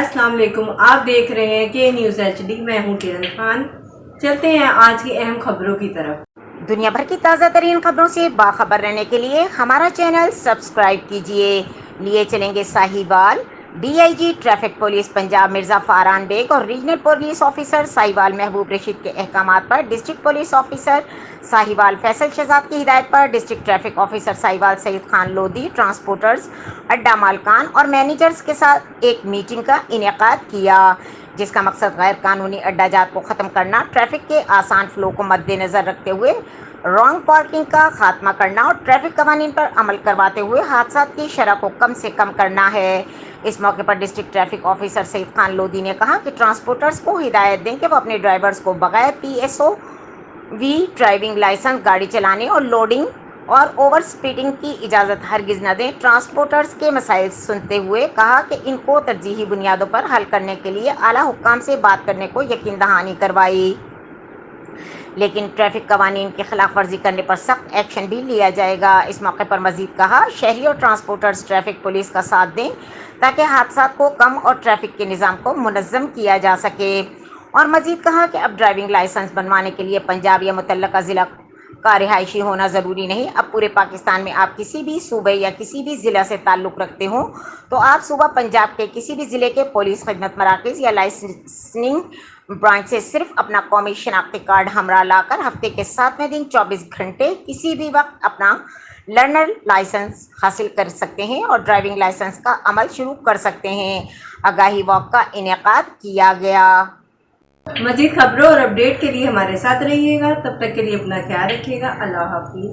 अस्सलाम वालेकुम। आप देख रहे हैं के न्यूज़ HD। मैं हूं किरण खान। चलते हैं आज की अहम खबरों की तरफ। दुनिया भर की ताज़ा तरीन खबरों से बाखबर रहने के लिए हमारा चैनल सब्सक्राइब कीजिए। लिए चलेंगे Sahiwal. DIG traffic police Punjab Mirza Faran Baig और regional police officer Sahiwal Mehboob Rasheed के अहकामात पर district police officer Sahiwal Faisal Shahzad की हिदायत पर district traffic officer Sahiwal Saeed Khan Lodhi transporters, अड्डा मालकान और मैनेजर्स के साथ एक मीटिंग का इनेकाद किया, जिसका मकसद गैर कानूनी अड्डाजात को ख़त्म करना, ट्रैफिक के आसान फ्लो को मद्देनज़र रखते हुए रॉन्ग पार्किंग का खात्मा करना और ट्रैफिक कवानीन पर अमल करवाते हुए हादसा की शरह को कम से कम करना है। इस मौके पर district traffic officer Saeed Khan Lodhi ने कहा कि ट्रांसपोर्टर्स को हिदायत दें कि वो अपने ड्राइवर्स को बगैर PSOV ड्राइविंग लाइसेंस गाड़ी चलाने और लोडिंग और ओवर स्पीडिंग की इजाज़त हरगिज़ न दें। ट्रांसपोर्टर्स के मसाइल सुनते हुए कहा कि इनको तरजीही बुनियादों पर हल करने के लिए आला हुक्काम से बात करने को यकीन दहानी करवाई, लेकिन ट्रैफिक कवानीन की खिलाफ वर्जी करने पर सख्त एक्शन भी लिया जाएगा। इस मौके पर मजीद कहा, शहरी और ट्रांसपोर्टर्स ट्रैफिक पुलिस का साथ दें ताकि हादसा को कम और ट्रैफिक के निज़ाम को मुनज़्ज़म किया जा सके। और मजीद कहा कि अब ड्राइविंग लाइसेंस बनवाने के लिए पंजाब या मुतल्लका ज़िला का रिहायशी होना ज़रूरी नहीं। अब पूरे पाकिस्तान में आप किसी भी सूबे या किसी भी ज़िला से ताल्लुक़ रखते हो तो आप सूबा पंजाब के किसी भी ज़िले के पुलिस खिदमत मराकज़ या लाइसेंसिंग ब्रांच से सिर्फ अपना कौमी शनाख्ती कार्ड हमरा लाकर हफ्ते के 7वें दिन 24 घंटे किसी भी वक्त अपना लर्नर लाइसेंस हासिल कर सकते हैं और ड्राइविंग लाइसेंस का अमल शुरू कर सकते हैं। आगाही वॉक का इनेकाद किया गया। मजीद खबरों और अपडेट के लिए हमारे साथ रहिएगा। तब तक के लिए अपना ख्याल रखिएगा। अल्लाह हाफिज़।